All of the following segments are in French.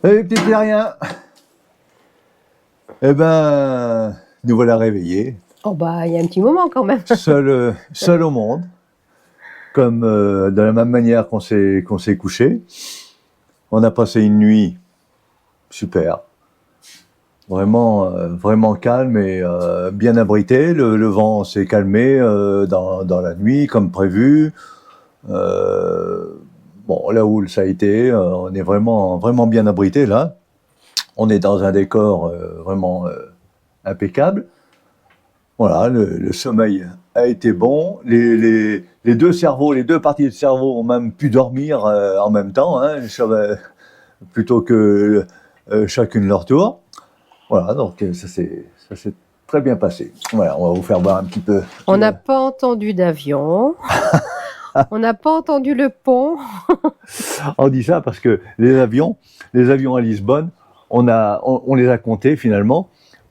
Salut petit terrien. Eh ben, nous voilà réveillés. Oh bah, il y a un petit moment quand même. Seul au monde. Comme de la même manière qu'on s'est couché. On a passé une nuit super. Vraiment, vraiment calme et bien abrité. Le vent s'est calmé dans la nuit comme prévu. Bon, là où ça a été, on est vraiment, vraiment bien abrité là. On est dans un décor vraiment impeccable. Voilà, le sommeil a été bon. Les deux cerveaux, les deux parties du cerveau ont même pu dormir en même temps, hein, plutôt que chacune leur tour. Voilà, donc ça s'est très bien passé. Voilà, on va vous faire voir un petit peu. On n'a pas entendu d'avion. On n'a pas entendu le pont. On dit ça parce que les avions à Lisbonne, on les a comptés finalement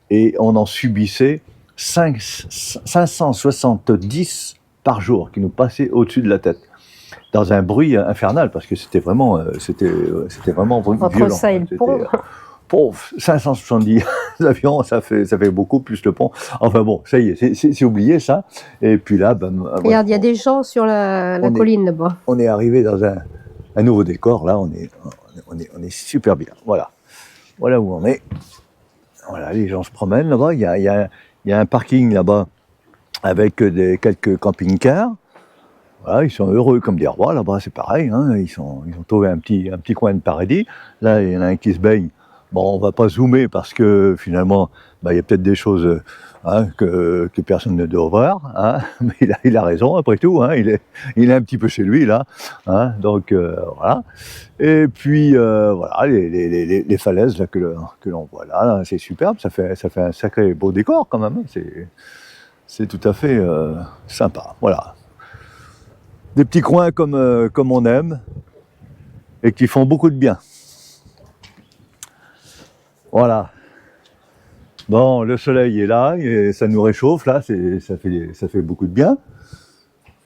et on en subissait 570 par jour qui nous passaient au-dessus de la tête, dans un bruit infernal parce que c'était vraiment violent. Entre ça et le pont. 570 avions, ça fait beaucoup plus le pont. Enfin bon, ça y est, c'est oublié ça. Et puis là, regarde, il y a des gens sur la colline là-bas. On est arrivé dans un nouveau décor. Là, on est super bien. Voilà où on est. Voilà, les gens se promènent là-bas. Il y a un parking là-bas avec quelques camping-cars. Voilà, ils sont heureux comme des rois là-bas. C'est pareil. Hein, ils ont trouvé un petit coin de paradis. Là, il y en a un qui se baigne. Bon, on va pas zoomer parce que finalement, il y a peut-être des choses que personne ne doit voir, hein, mais il a raison après tout, hein, il est un petit peu chez lui là, hein, donc voilà. Et puis voilà, les falaises là, que l'on voit là, c'est superbe, ça fait un sacré beau décor quand même, hein, c'est tout à fait sympa, voilà. Des petits coins comme on aime et qui font beaucoup de bien. Voilà. Bon, le soleil est là, et ça nous réchauffe, là, ça fait beaucoup de bien.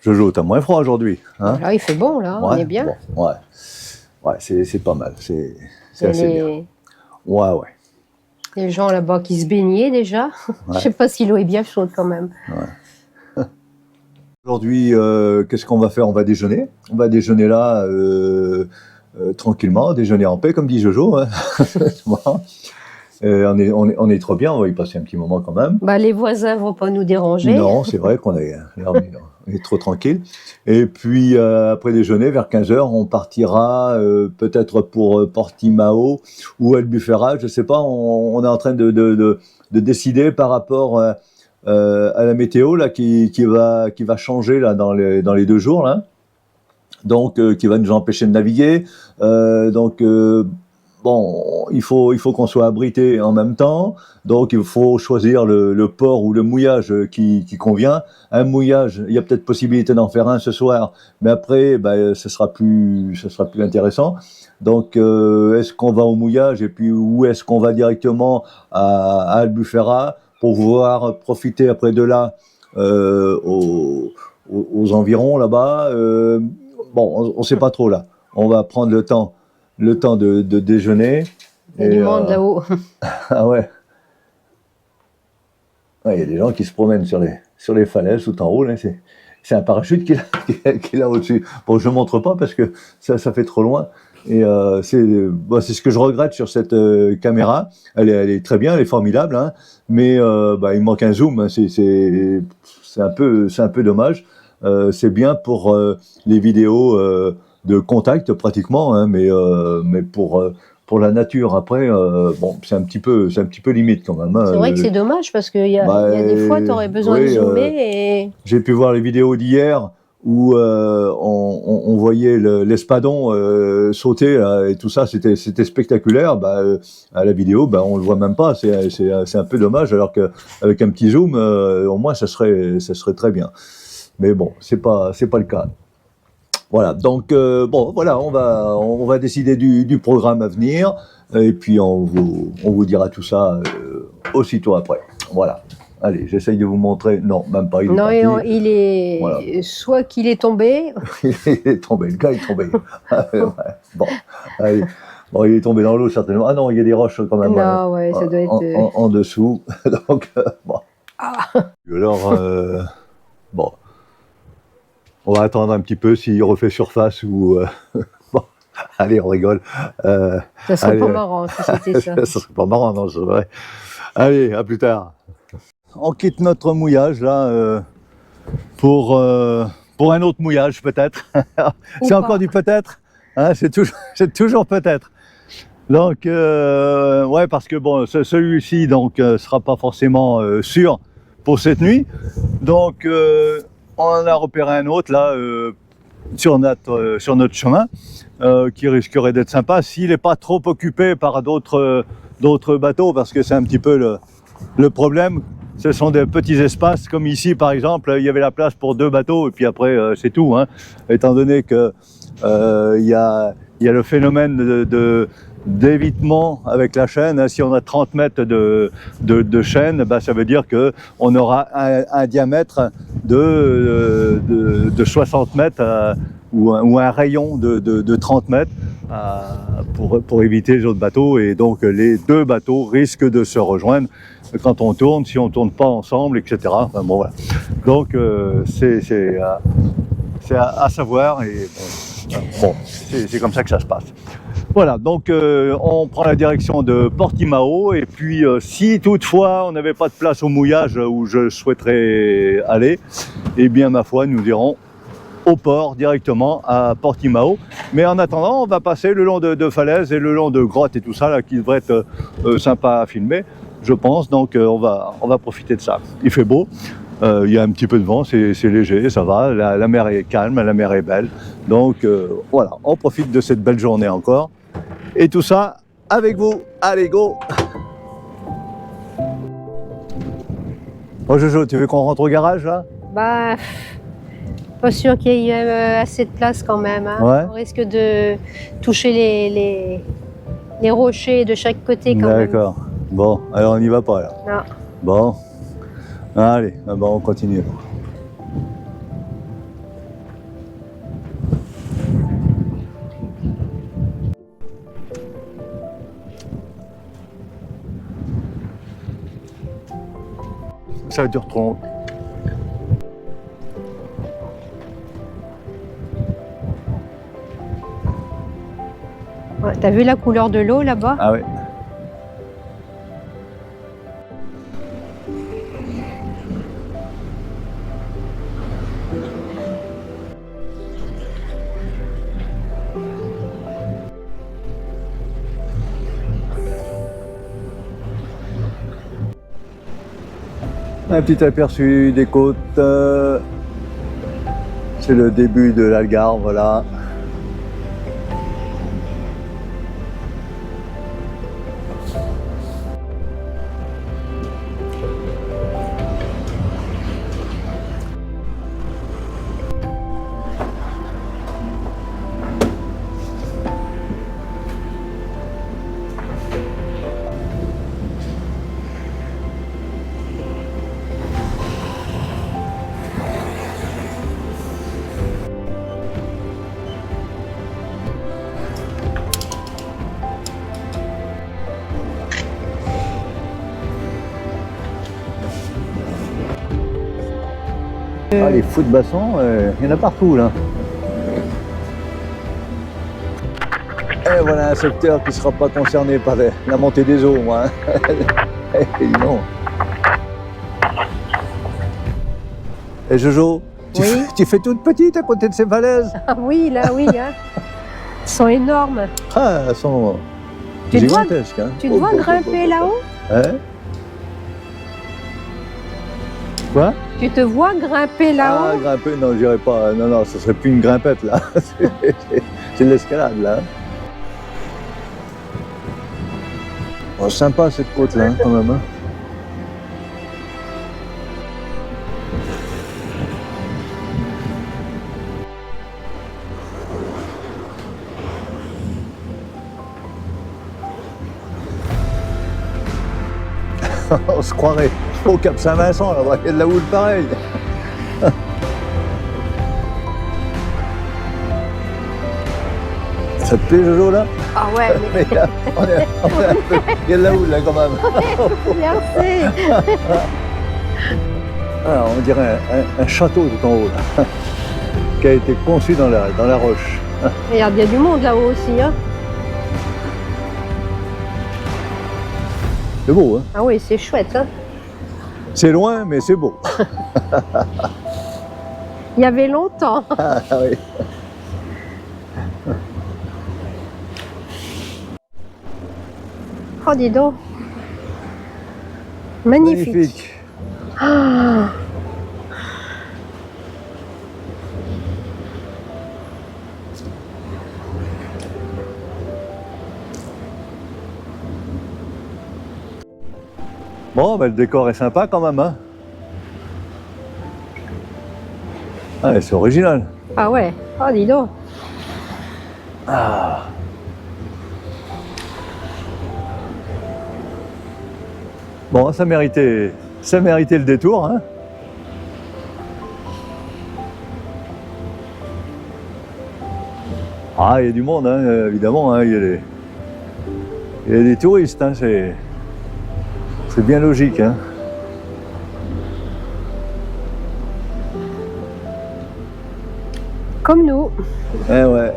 Jojo, t'as moins froid aujourd'hui, hein? Là, il fait bon, là, ouais, on est bien. Bon, ouais, c'est pas mal, c'est assez bien. Ouais. Les gens là-bas qui se baignaient déjà. Ouais. Je sais pas si l'eau est bien chaude quand même. Ouais. Aujourd'hui, qu'est-ce qu'on va faire? On va déjeuner. On va déjeuner là, tranquillement, déjeuner en paix, comme dit Jojo. Hein. On est trop bien, on va y passer un petit moment quand même. Les voisins vont pas nous déranger. Non, c'est vrai qu'on est trop tranquille. Et puis après déjeuner, vers 15h, on partira peut-être pour Portimao ou Albufeira, je sais pas. On est en train de décider par rapport à la météo là qui va changer là dans les 2 jours là. Donc qui va nous empêcher de naviguer. Bon, il faut qu'on soit abrité en même temps, donc il faut choisir le port ou le mouillage qui convient. Un mouillage, il y a peut-être possibilité d'en faire un ce soir, mais après, ce sera plus intéressant. Donc, est-ce qu'on va au mouillage et puis où est-ce qu'on va directement à Albufeira pour pouvoir profiter après de là aux environs là-bas. Bon, on sait pas trop là. On va prendre le temps de déjeuner. Il y a du monde là-haut. Ah ouais. Il y a des gens qui se promènent sur les falaises tout en haut. Là. C'est un parachute qui est là au-dessus. Bon, je ne montre pas parce que ça fait trop loin. Et c'est ce que je regrette sur cette caméra. Elle est très bien, elle est formidable, hein, mais il manque un zoom. Hein, c'est un peu dommage. C'est bien pour les vidéos de contact pratiquement, hein, mais pour la nature après, c'est un petit peu limite quand même. Hein, c'est vrai que c'est dommage parce qu'il y a des fois tu aurais besoin de zoomer et... J'ai pu voir les vidéos d'hier où on voyait l'espadon sauter et tout ça, c'était spectaculaire. À la vidéo, on le voit même pas. C'est un peu dommage. Alors qu'avec un petit zoom, au moins ça serait très bien. Mais bon, c'est pas le cas. Voilà. Donc voilà, on va décider du programme à venir et puis on vous dira tout ça aussitôt après. Voilà. Allez, j'essaye de vous montrer. Non, même pas. Il est voilà. Soit qu'il est tombé. Il est tombé, le gars est tombé. Bon, allez. Bon, il est tombé dans l'eau certainement. Ah non, il y a des roches quand même. Non, ouais, ça doit être. En dessous. Donc, bon. Alors, bon, on va attendre un petit peu s'il refait surface ou. Bon, allez, on rigole. Ça serait allez, pas marrant si c'était ça. ça serait pas marrant, non, c'est vrai. Allez, à plus tard. On quitte notre mouillage là pour un autre mouillage peut-être. C'est pas. encore du peut-être. Hein, c'est toujours peut-être. Donc, ouais, parce que bon, celui-ci donc sera pas forcément sûr pour cette nuit. Donc, on en a repéré un autre là sur notre chemin qui risquerait d'être sympa s'il n'est pas trop occupé par d'autres bateaux, parce que c'est un petit peu le problème. Ce sont des petits espaces, comme ici par exemple, il y avait la place pour 2 bateaux et puis après c'est tout. Hein, étant donné que il y a le phénomène d'évitement avec la chaîne. Si on a 30 mètres de chaîne, bah, ça veut dire qu'on aura un diamètre de 60 mètres ou un rayon de 30 mètres pour éviter les autres bateaux. Et donc les 2 bateaux risquent de se rejoindre quand on tourne, si on ne tourne pas ensemble, etc. Enfin, bon, voilà. Donc c'est à savoir. Et bon, c'est comme ça que ça se passe. Voilà, donc on prend la direction de Portimao et puis si toutefois on n'avait pas de place au mouillage où je souhaiterais aller, eh bien ma foi nous irons au port directement à Portimao. Mais en attendant, on va passer le long de falaises et le long de grottes et tout ça là qui devrait être sympa à filmer, je pense. Donc on va profiter de ça. Il fait beau. Il y a un petit peu de vent, c'est léger, ça va, la mer est calme, la mer est belle. Donc voilà, on profite de cette belle journée encore. Et tout ça avec vous. Allez, go! Oh Jojo, tu veux qu'on rentre au garage là? Bah, pas sûr qu'il y ait assez de place quand même. Hein. Ouais. On risque de toucher les rochers de chaque côté quand même. D'accord. Bon, alors on n'y va pas là. Non. Bon. Allez, bon, on continue. Ça dure trop. Ouais, t'as vu la couleur de l'eau là-bas? Ah oui. Un petit aperçu des côtes. C'est le début de l'Algarve, voilà. Ah, les fous de bassin, il y en a partout là. Et voilà un secteur qui ne sera pas concerné par la montée des eaux, moi. Non. Et Jojo, Oui. tu fais toute petite à côté de ces falaises. Ah oui, là, oui. Hein. Ils sont énormes. Ah, elles sont Tu te vois- gigantesques. Hein. Tu te vois grimper là-haut? Hein? Quoi? Tu te vois grimper Ah, là-haut? grimper, non, j'irai pas. Non, non, ce serait plus une grimpette là. C'est de l'escalade là. Oh, sympa cette côte là, quand même. Hein. On se croirait au Cap Saint-Vincent, là-bas, il y a de la houle pareille. Ça te plaît, Jojo, là? Ah ouais, mais Mais là, il y a de la houle, là, quand même. merci. Ah, on dirait un château tout en haut, là, qui a été conçu dans la roche. Regarde, il y a du monde là-haut aussi. Hein. C'est beau, hein? Ah oui, c'est chouette. Hein. C'est loin, mais c'est beau. Il y avait longtemps. Ah oui. Oh, dis donc. Magnifique. Ah. Bon, ben, le décor est sympa quand même, hein? Ah, c'est original. Ah ouais, oh dis donc. Ah. Bon, ça méritait le détour, hein? Ah, il y a du monde, hein, évidemment, hein, il y a des touristes, hein, c'est bien logique, hein. Comme nous. Eh ouais,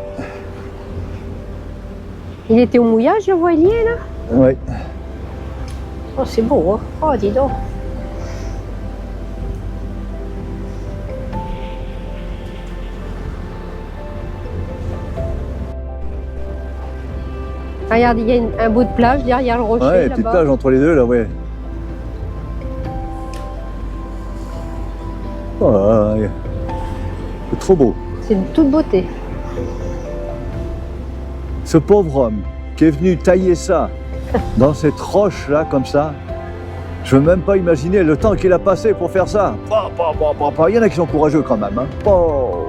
Il était au mouillage, le voilier, là? ouais. Oh, c'est beau, hein? Oh, dis donc. Regarde, il y a un bout de plage derrière le rocher, Ouais, petite là-bas. plage entre les deux, là, ouais. Oh, ouais. C'est trop beau. C'est de toute beauté. Ce pauvre homme qui est venu tailler ça dans cette roche là comme ça, je veux même pas imaginer le temps qu'il a passé pour faire ça. Il y en a qui sont courageux quand même. Hein. Oh.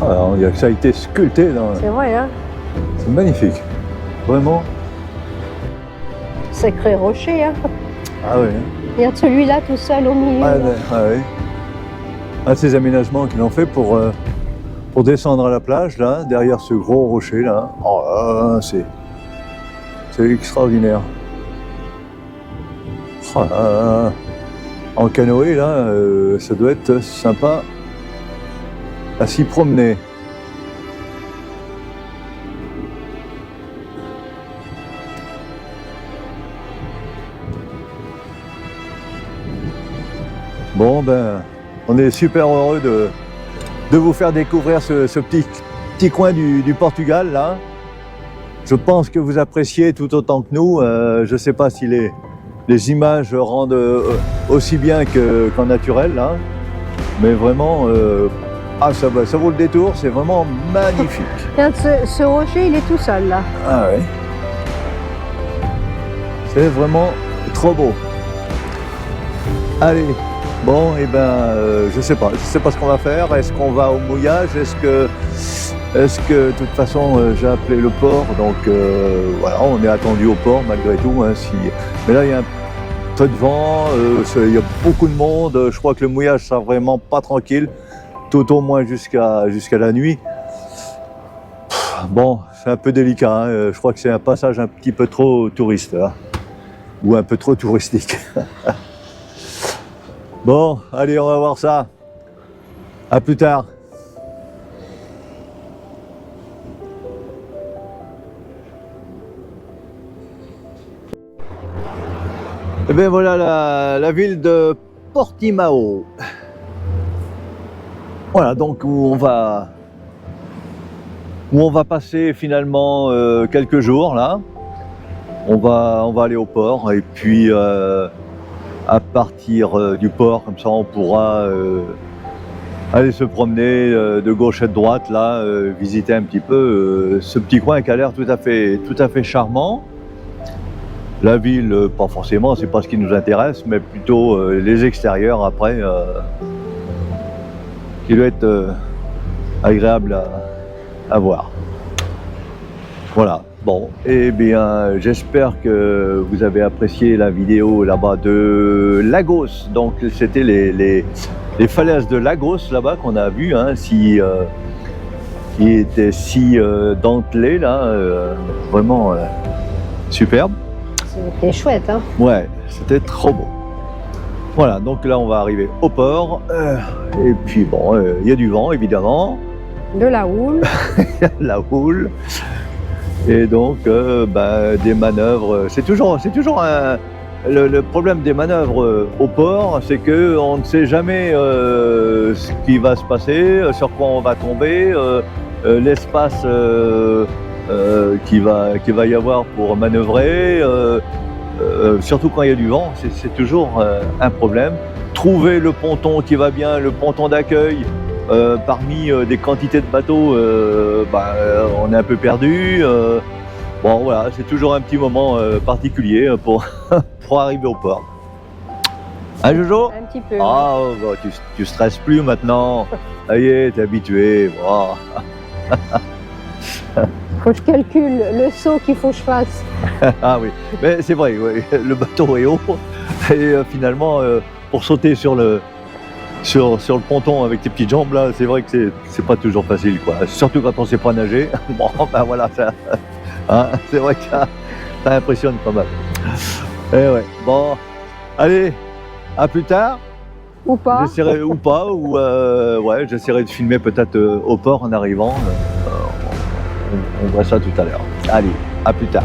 Ah, on dirait que ça a été sculpté dans... C'est vrai, hein? C'est magnifique. Vraiment. Sacré rocher, hein? Ah ouais. Regarde celui-là tout seul au milieu. Ah, là. ouais. Ah, ces aménagements qu'ils ont fait pour descendre à la plage, là, derrière ce gros rocher, là. Oh là, là, c'est extraordinaire. Oh là là. En canoë, là, ça doit être sympa à s'y promener. Bon, ben, on est super heureux de vous faire découvrir ce petit coin du Portugal, là. Je pense que vous appréciez tout autant que nous. Je ne sais pas si les images rendent aussi bien qu'en naturel, là. Mais vraiment, ça vaut le détour, c'est vraiment magnifique. Regarde, ce rocher, il est tout seul, là. Ah ouais. C'est vraiment trop beau. Allez. Bon, et je sais pas ce qu'on va faire. Est-ce qu'on va au mouillage? Est-ce que, de toute façon, j'ai appelé le port, donc voilà, on est attendu au port malgré tout. Hein, mais là, il y a un peu de vent, il y a beaucoup de monde. Je crois que le mouillage sera vraiment pas tranquille, tout au moins jusqu'à la nuit. Bon, c'est un peu délicat. Hein, je crois que c'est un passage un petit peu trop touriste, hein, ou un peu trop touristique. Bon, allez, on va voir ça. À plus tard. Et bien voilà la ville de Portimao. Voilà, donc où on va passer finalement quelques jours là. On va aller au port et puis à partir du port, comme ça on pourra aller se promener de gauche et de droite là, visiter un petit peu ce petit coin qui a l'air tout à fait charmant. La ville, pas forcément, c'est pas ce qui nous intéresse, mais plutôt les extérieurs après, qui doit être agréable à voir. Voilà. Bon, eh bien, j'espère que vous avez apprécié la vidéo là-bas de Lagos. Donc, c'était les falaises de Lagos là-bas qu'on a vu, hein, qui étaient si dentelées là, vraiment superbe. C'était chouette, hein. Ouais, c'était trop beau. Voilà, donc là on va arriver au port. Et puis bon, il y a du vent évidemment. De la houle. Il y a la houle. Et donc des manœuvres. C'est toujours le problème des manœuvres au port, c'est que on ne sait jamais ce qui va se passer, sur quoi on va tomber, l'espace qu'il va y avoir pour manœuvrer. Surtout quand il y a du vent, c'est toujours un problème. Trouver le ponton qui va bien, le ponton d'accueil, parmi des quantités de bateaux, on est un peu perdu. Bon voilà, c'est toujours un petit moment particulier pour, pour arriver au port. Hein Jojo? Un petit peu. Ah, bah, tu stresses plus maintenant. Ça y est, t'es habitué. Wow. Faut que je calcule le saut qu'il faut que je fasse. Ah oui, mais c'est vrai, ouais, le bateau est haut et finalement pour sauter sur le ponton avec tes petites jambes là, c'est vrai que c'est pas toujours facile quoi. Surtout quand on sait pas nager. Bon ben voilà, ça, hein, c'est vrai que ça impressionne pas mal. Et ouais, bon, allez, à plus tard. Ou pas. J'essaierai ou pas, ou ouais, j'essaierai de filmer peut-être au port en arrivant. On voit ça tout à l'heure. Allez, à plus tard.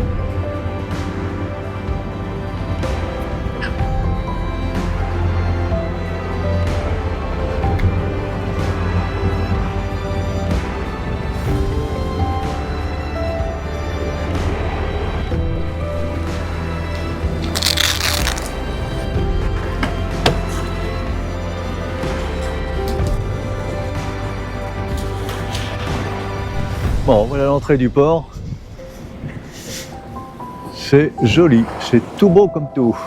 Bon, voilà l'entrée du port. C'est joli, c'est tout beau comme tout.